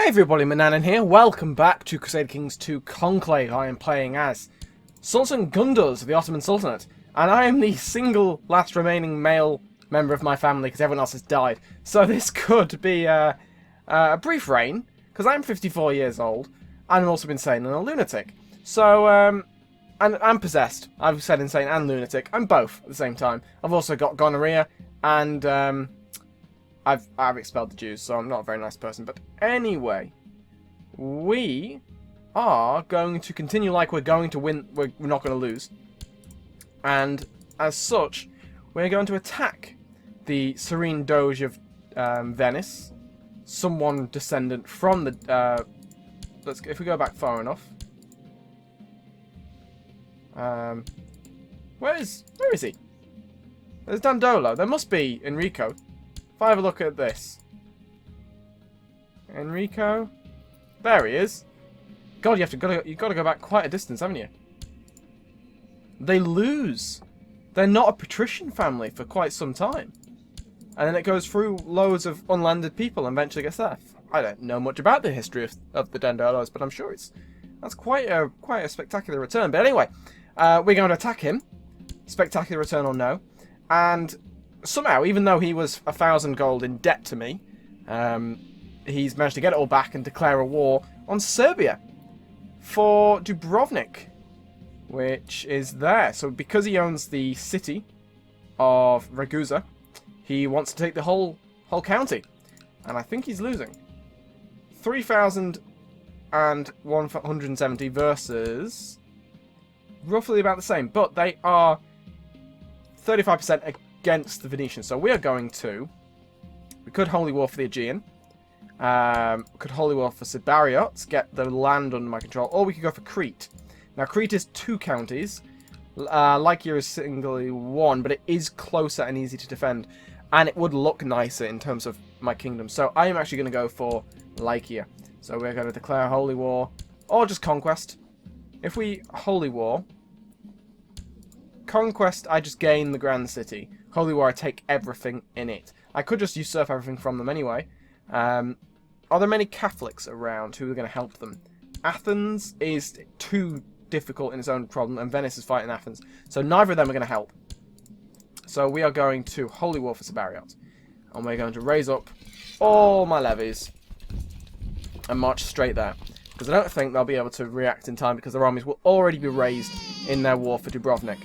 everybody, Manannan here. Welcome back to Crusader Kings 2 Conclave. I am playing as Sultan Gunduz of the Ottoman Sultanate, and I am the single last remaining male member of my family because everyone else has died. So this could be a brief reign, because I'm 54 years old, and I've also been insane and a lunatic. So, and I'm possessed. I've said insane and lunatic. I'm both at the same time. I've also got gonorrhea, and I've expelled the Jews, so I'm not a very nice person. But anyway, we are going to continue like we're going to win. We're not going to lose. And as such, we're going to attack the Serene Doge of Venice. Someone descendant from the... if we go back far enough. Where is he? There's Dandolo. There must be Enrico. If I have a look at this. Enrico. There he is. God, you've got to go back quite a distance, haven't you? They lose. They're not a patrician family for quite some time. And then it goes through loads of unlanded people and eventually gets there. I don't know much about the history of the Dandolos, but I'm sure that's quite a spectacular return. But anyway, we're going to attack him. Spectacular return or no. And somehow, even though he was 1,000 gold in debt to me, he's managed to get it all back and declare a war on Serbia for Dubrovnik, which is there. So because he owns the city of Ragusa, he wants to take the whole county. And I think he's losing. 3,170 versus roughly about the same. But they are 35% against the Venetians. So we are going to... We could Holy War for the Aegean. We could Holy War for Sibariot, get the land under my control. Or we could go for Crete. Now Crete is 2 counties. Lycia is singly 1, but it is closer and easy to defend. And it would look nicer in terms of my kingdom. So I am actually going to go for Lycia. So we're going to declare Holy War. Or just Conquest. If we Holy War... Conquest, I just gain the Grand City. Holy War, I take everything in it. I could just usurp everything from them anyway. Are there many Catholics around who are going to help them? Athens is too difficult in its own problem, and Venice is fighting Athens. So neither of them are going to help. So we are going to Holy War for Sibariot. And we're going to raise up all my levies and march straight there. Because I don't think they'll be able to react in time because their armies will already be raised in their war for Dubrovnik.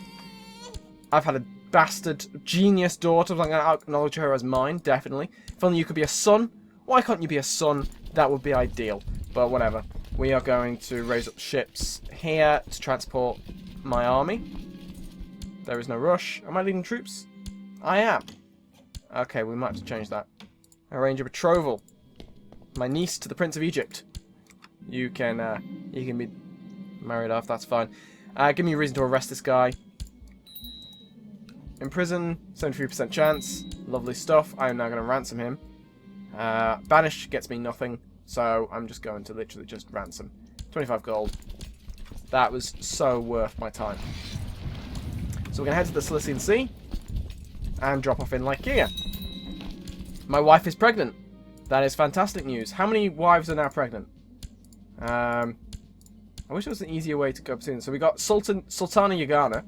I've had a bastard genius daughter. I'm going to acknowledge her as mine, definitely. If only you could be a son. Why can't you be a son? That would be ideal. But whatever. We are going to raise up ships here to transport my army. There is no rush. Am I leading troops? I am. Okay, we might have to change that. Arrange a betrothal. My niece to the Prince of Egypt. You can be married off. That's fine. Give me a reason to arrest this guy. Imprison, 73% chance. Lovely stuff. I am now going to ransom him. Banish gets me nothing, so I'm just going to literally just ransom. 25 gold. That was so worth my time. So we're going to head to the Cilician Sea and drop off in Lycia. My wife is pregnant. That is fantastic news. How many wives are now pregnant? I wish there was an easier way to go between them. So we got Sultana Yagana,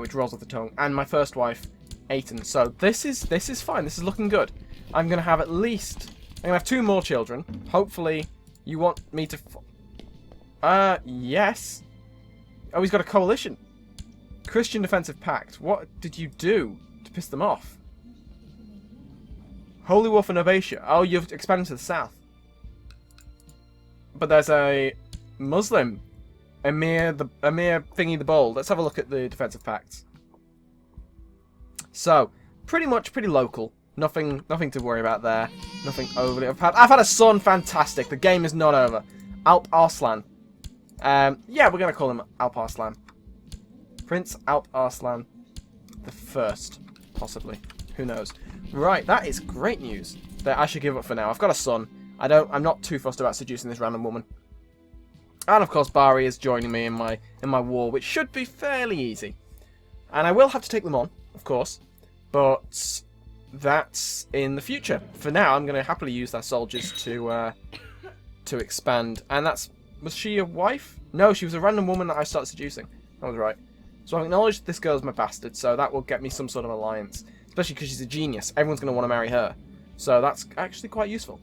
which rolls off the tongue, and my first wife, Aten. So this is fine. This is looking good. I'm going to have I'm going to have 2 more children. Hopefully, you want me to... yes. Oh, he's got a coalition. Christian Defensive Pact. What did you do to piss them off? Holy War for Novatia. Oh, you've expanded to the south. But there's a Muslim. Emir Thingy the Bold. Let's have a look at the Defensive Pacts. So, pretty local. Nothing to worry about there. Nothing overly... I've had a son. Fantastic. The game is not over. Alp Arslan. Yeah, we're going to call him Alp Arslan. Prince Alp Arslan the First, possibly. Who knows? Right, that is great news. That I should give up for now. I've got a son. I'm not too fussed about seducing this random woman. And of course, Bari is joining me in my war, which should be fairly easy. And I will have to take them on, of course, but that's in the future. For now, I'm going to happily use their soldiers to to expand. And that's... Was she a wife? No, she was a random woman that I started seducing. That was right. So I've acknowledged this girl's my bastard, so that will get me some sort of alliance. Especially because she's a genius. Everyone's going to want to marry her. So that's actually quite useful.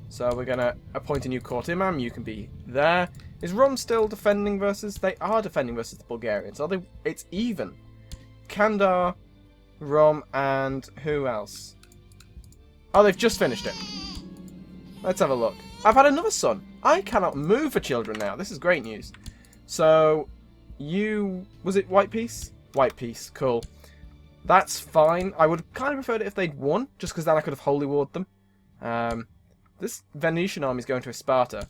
So we're going to appoint a new court imam. You can be there. Is Rum still defending versus... They are defending versus the Bulgarians. Are they? It's even. Kandar, Rum, and who else? Oh, they've just finished it. Let's have a look. I've had another son. I cannot move for children now. This is great news. So, you... Was it White Peace? White Peace. Cool. That's fine. I would kind of preferred it if they'd won, just because then I could have holy warred them. This Venetian army is going to Sparta.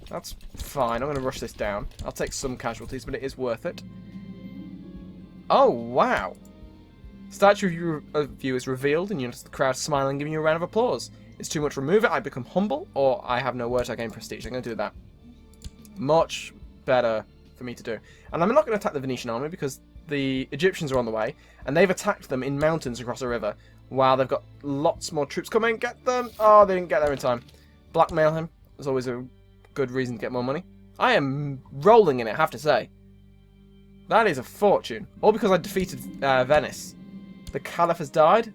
That's fine. I'm going to rush this down. I'll take some casualties, but it is worth it. Oh, wow. Statue of you is revealed, and you notice the crowd smiling, giving you a round of applause. It's too much, remove it, I become humble, or I have no words, I gain prestige. I'm going to do that. Much better for me to do. And I'm not going to attack the Venetian army, because the Egyptians are on the way, and they've attacked them in mountains across a river, while they've got lots more troops coming. Get them! Oh, they didn't get there in time. Blackmail him. There's always a good reason to get more money. I am rolling in it, I have to say. That is a fortune. All because I defeated Venice. The Caliph has died?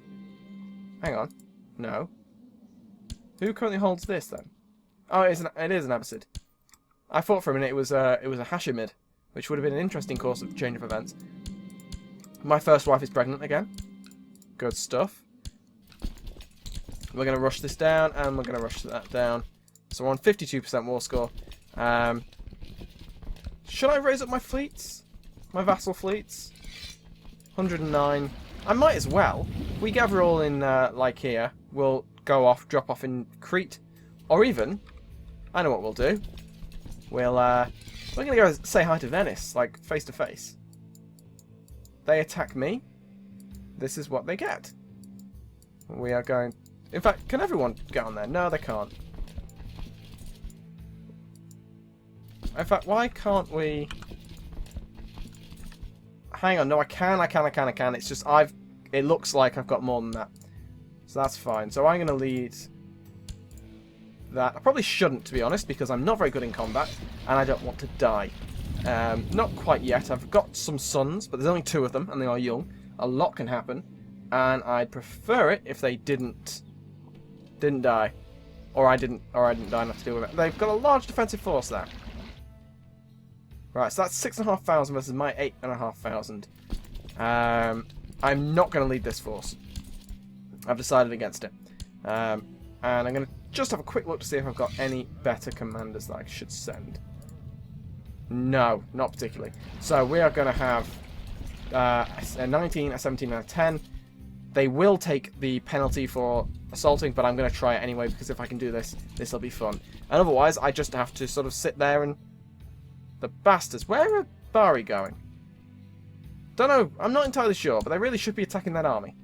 Hang on. No. Who currently holds this, then? Oh, it is an Abbasid. I thought for a minute it was a Hashemid, which would have been an interesting course of change of events. My first wife is pregnant again. Good stuff. We're going to rush this down, and we're going to rush that down. So we're on 52% war score. Should I raise up my fleets? My vassal fleets? 109. I might as well. If we gather all in, like here, we'll drop off in Crete. Or even, I know what we'll do. We're going to go say hi to Venice, like, face to face. They attack me. This is what they get. We are going... In fact, can everyone get on there? No, they can't. In fact, why can't we... Hang on, no, I can. It's just it looks like I've got more than that. So that's fine. So I'm going to lead that. I probably shouldn't, to be honest, because I'm not very good in combat, and I don't want to die. Not quite yet. I've got some sons, but there's only 2 of them, and they are young. A lot can happen, and I'd prefer it if they didn't die. Or I didn't die enough to deal with it. They've got a large defensive force there. Right, so that's 6,500 versus my 8,500. I'm not going to lead this force. I've decided against it. And I'm going to just have a quick look to see if I've got any better commanders that I should send. No, not particularly. So we are going to have a 19, a 17, and a 10. They will take the penalty for assaulting, but I'm going to try it anyway, because if I can do this, this will be fun. And otherwise, I just have to sort of sit there and... The bastards. Where are Bari going? Don't know. I'm not entirely sure, but they really should be attacking that army.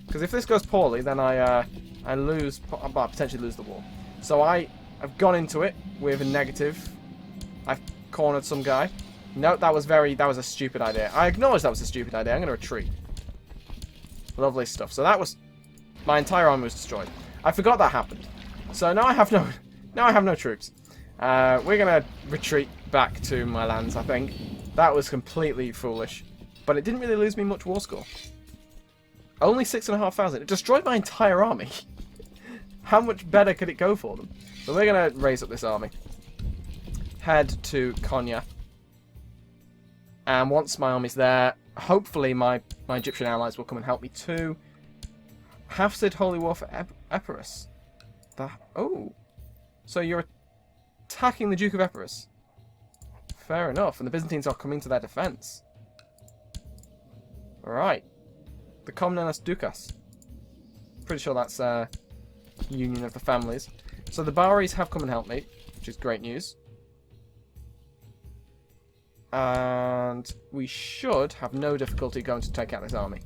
Because if this goes poorly, then I lose... Well, I potentially lose the war. So I've gone into it with a negative. I've cornered some guy. No, that was a stupid idea. I acknowledge that was a stupid idea. I'm going to retreat. Lovely stuff. So that was... My entire army was destroyed. I forgot that happened. So now I have no troops. We're going to retreat back to my lands, I think. That was completely foolish. But it didn't really lose me much war score. Only 6,500. It destroyed my entire army. How much better could it go for them? So we're going to raise up this army. Head to Konya. And once my army's there, hopefully my Egyptian allies will come and help me too. Hafsid Holy War for Epirus. Oh. So you're attacking the Duke of Epirus. Fair enough. And the Byzantines are coming to their defense. Alright. The Komnenos Dukas. Pretty sure that's union of the families. So the Baris have come and helped me, which is great news. And we should have no difficulty going to take out this army.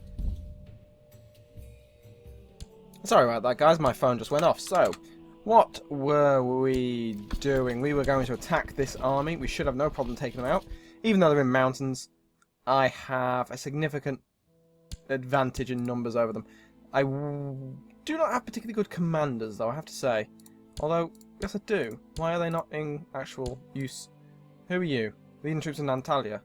Sorry about that, guys. My phone just went off. So, what were we doing? We were going to attack this army. We should have no problem taking them out. Even though they're in mountains, I have a significant advantage in numbers over them. I do not have particularly good commanders, though, I have to say. Although, yes I do. Why are they not in actual use? Who are you? Leading troops in Antalya?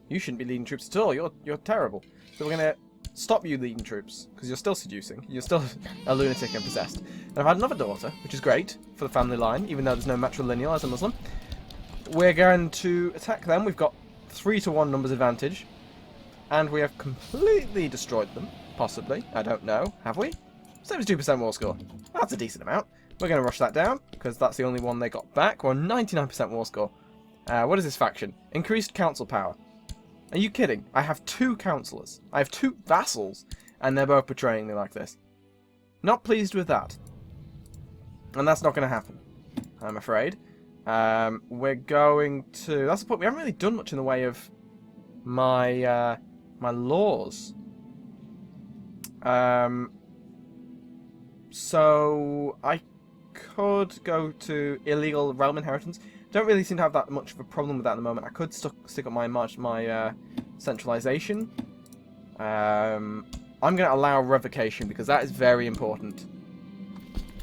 You shouldn't be leading troops at all. You're terrible. So we're gonna stop you leading troops because you're still seducing. You're still a lunatic and possessed. And I've had another daughter, which is great for the family line, even though there's no matrilineal as a Muslim. We're going to attack them. We've got 3-to-1 numbers advantage, and we have completely destroyed them. Possibly. I don't know. Have we? 72% war score. That's a decent amount. We're going to rush that down, because that's the only one they got back. We're on 99% war score. What is this faction? Increased council power. Are you kidding? I have 2 councillors. I have 2 vassals, and they're both betraying me like this. Not pleased with that. And that's not going to happen, I'm afraid. We're going to... That's the point. We haven't really done much in the way of my my laws. So I could go to illegal realm inheritance. Don't really seem to have that much of a problem with that at the moment. I could stick up my centralization. I'm going to allow revocation because that is very important.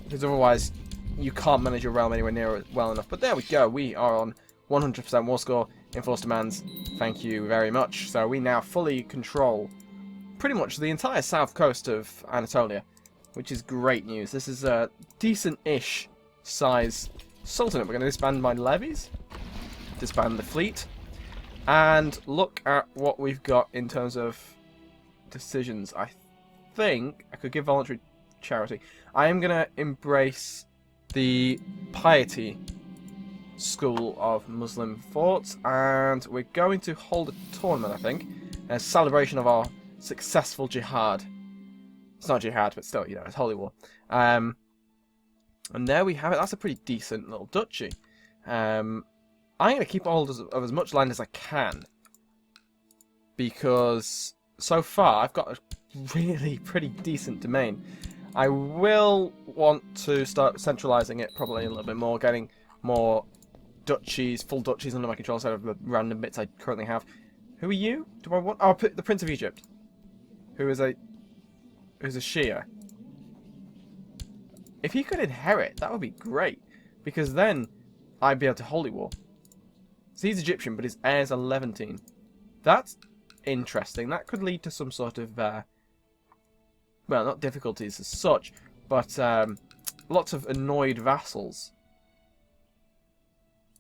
Because otherwise, you can't manage your realm anywhere near it well enough. But there we go. We are on 100% war score. Enforced demands. Thank you very much. So we now fully control pretty much the entire south coast of Anatolia, which is great news. This is a decent-ish size sultanate. We're going to disband my levies, disband the fleet, and look at what we've got in terms of decisions. I think I could give voluntary charity. I am going to embrace the piety school of Muslim thoughts, and we're going to hold a tournament, I think, a celebration of our successful jihad. It's not jihad, but still, you know, it's holy war. And there we have it. That's a pretty decent little duchy. I'm going to keep hold of as much land as I can, because so far I've got a really pretty decent domain. I will want to start centralizing it probably a little bit more, getting more duchies, full duchies under my control instead of the random bits I currently have. Who are you? Do I want? Oh, the Prince of Egypt, who's a Shia. If he could inherit, that would be great, because then I'd be able to holy war. So he's Egyptian, but his heirs are Levantine. That's interesting. That could lead to some sort of, well, not difficulties as such, but lots of annoyed vassals,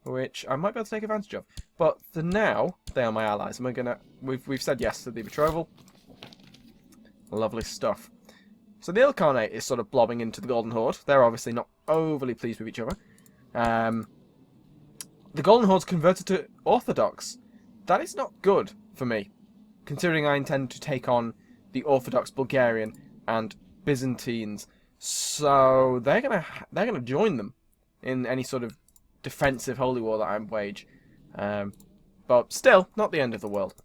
which I might be able to take advantage of. But for now, they are my allies, and we've said yes to the betrothal. Lovely stuff. So the Ilkhanate is sort of blobbing into the Golden Horde. They're obviously not overly pleased with each other. The Golden Horde's converted to Orthodox. That is not good for me, considering I intend to take on the Orthodox Bulgarian and Byzantines. So they're gonna join them in any sort of defensive holy war that I wage. But still, not the end of the world.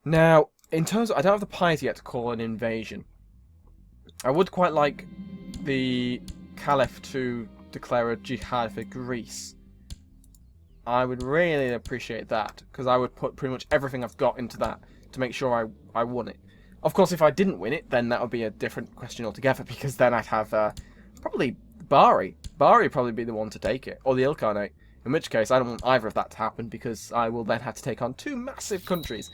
Now, in terms of, I don't have the piety yet to call an invasion. I would quite like the Caliphate to declare a jihad for Greece. I would really appreciate that, because I would put pretty much everything I've got into that to make sure I won it. Of course, if I didn't win it, then that would be a different question altogether, because then I'd have probably Bari. Bari would probably be the one to take it, or the Ilkhanate. In which case, I don't want either of that to happen, because I will then have to take on 2 massive countries.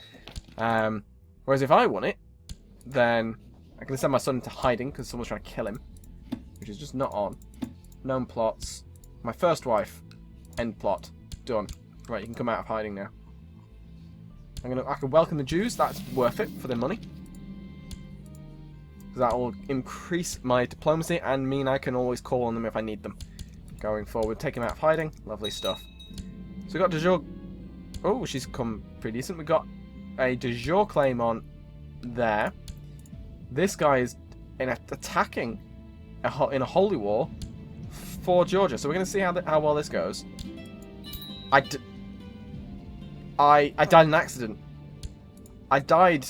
Whereas if I won it, then I can send my son into hiding because someone's trying to kill him, which is just not on. Known plots. My first wife. End plot. Done. Right, you can come out of hiding now. I can welcome the Jews. That's worth it for their money. That will increase my diplomacy and mean I can always call on them if I need them. Going forward, take him out of hiding. Lovely stuff. So we got de jure. Oh, she's come pretty decent. We got a de jure claim on there. This guy is attacking in a holy war for Georgia. So we're going to see how well this goes. I died in an accident. I died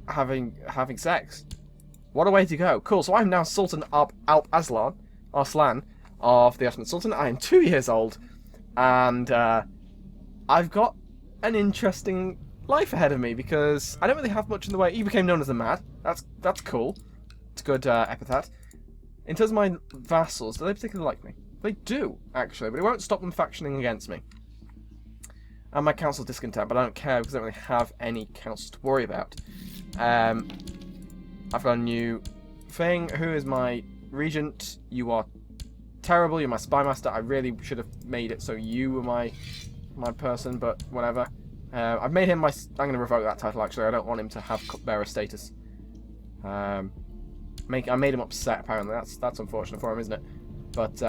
having sex. What a way to go. Cool, so I'm now Sultan Alp Arslan of the Ottoman Sultanate. I am 2 years old, and I've got an interesting life ahead of me, because I don't really have much in the way. He became known as the Mad. That's cool. It's a good epithet. In terms of my vassals, do they particularly like me? They do, actually, but it won't stop them factioning against me. And my council's discontent, but I don't care because I don't really have any councils to worry about. I've got a new thing. Who is my regent? You are terrible. You're my spy master. I really should have made it so you were my person, but whatever. I've made him my... I'm going to revoke that title, actually. I don't want him to have cupbearer status. I made him upset, apparently. That's unfortunate for him, isn't it? But,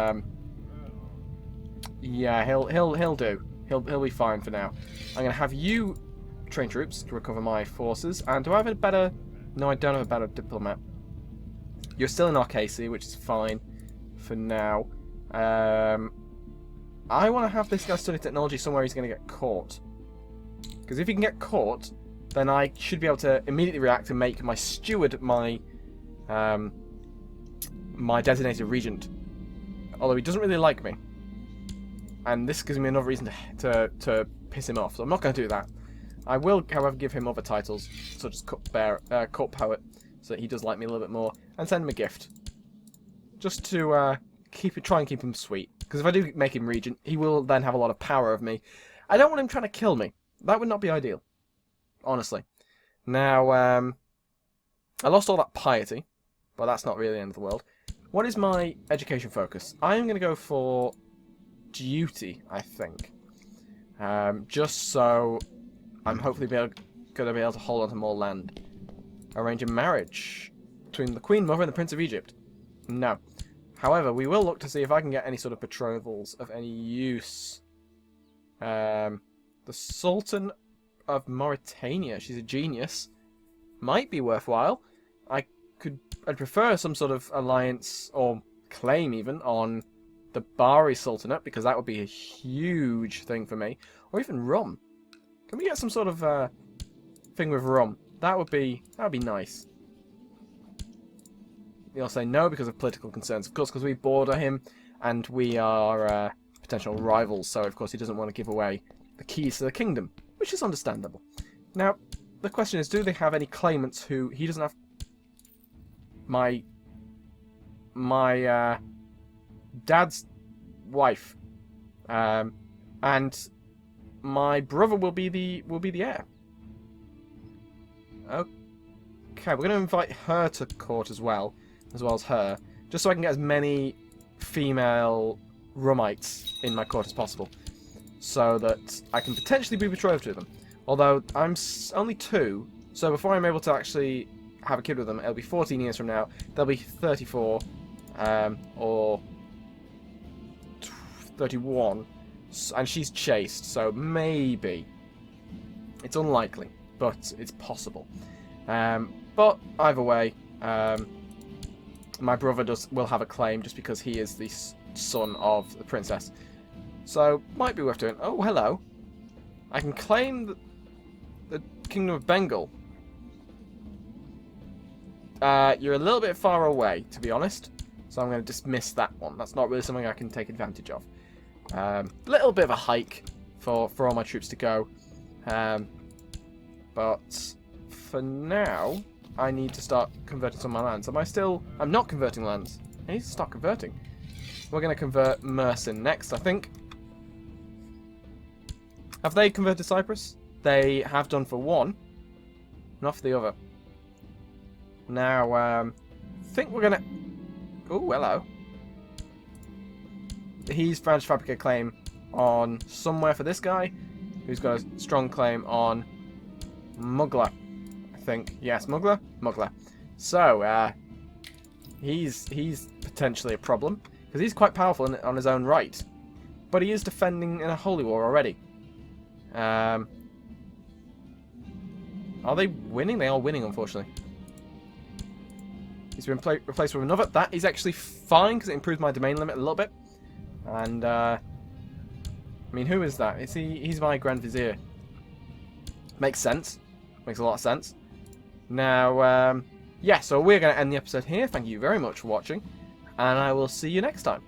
yeah, he'll do. He'll be fine for now. I'm going to have you train troops to recover my forces. And do I have a better... No, I don't have a better diplomat. You're still in Arcasia, which is fine for now. I want to have this guy study technology somewhere he's going to get caught. Because if he can get caught, then I should be able to immediately react and make my steward my my designated regent. Although he doesn't really like me. And this gives me another reason to piss him off. So I'm not going to do that. I will, however, give him other titles, such as court poet, so that he does like me a little bit more, and send him a gift. Just to try and keep him sweet. Because if I do make him regent, he will then have a lot of power over me. I don't want him trying to kill me. That would not be ideal. Honestly. Now, I lost all that piety, but that's not really the end of the world. What is my education focus? I am going to go for duty, I think. Just so I'm hopefully going to be able to hold on to more land. Arrange a marriage between the Queen Mother and the Prince of Egypt. No. However, we will look to see if I can get any sort of betrothals of any use. The Sultan of Mauritania, she's a genius. Might be worthwhile. I'd prefer some sort of alliance, or claim even, on the Bari Sultanate, because that would be a huge thing for me. Or even Rum. Can we get some sort of thing with Rum? That would be nice. You'll say no because of political concerns. Of course, because we border him, and we are potential rivals, so of course he doesn't want to give away the keys to the kingdom, which is understandable. Now, the question is, do they have any claimants who he doesn't have? My dad's wife, and my brother will be the heir. Okay, we're going to invite her to court as well as her, just so I can get as many female Rumites in my court as possible, so that I can potentially be betrothed to them. Although I'm only 2, so before I'm able to actually have a kid with them, it'll be 14 years from now. They'll be 34, or 31, and she's chaste, so maybe. It's unlikely, but it's possible. But either way, my brother will have a claim just because he is the son of the princess. So, might be worth doing. Oh, hello. I can claim the Kingdom of Bengal. You're a little bit far away, to be honest. So I'm going to dismiss that one. That's not really something I can take advantage of. Little bit of a hike for all my troops to go. But for now, I need to start converting some of my lands. I'm not converting lands. I need to start converting. We're going to convert Mersin next, I think. Have they converted Cyprus? They have done for one, not for the other. Now, I think we're going to... Oh, hello. He's trying to fabricate a claim on somewhere for this guy, who's got a strong claim on Mughla, I think. Yes, Mughla? Mughla. So, he's potentially a problem, because he's quite powerful on his own right. But he is defending in a holy war already. Are they winning? They are winning, unfortunately. He's been replaced with another. That is actually fine, because it improves my domain limit a little bit. And, I mean, who is that? He's my Grand Vizier. Makes sense. Makes a lot of sense. Now, yeah, so we're going to end the episode here. Thank you very much for watching. And I will see you next time.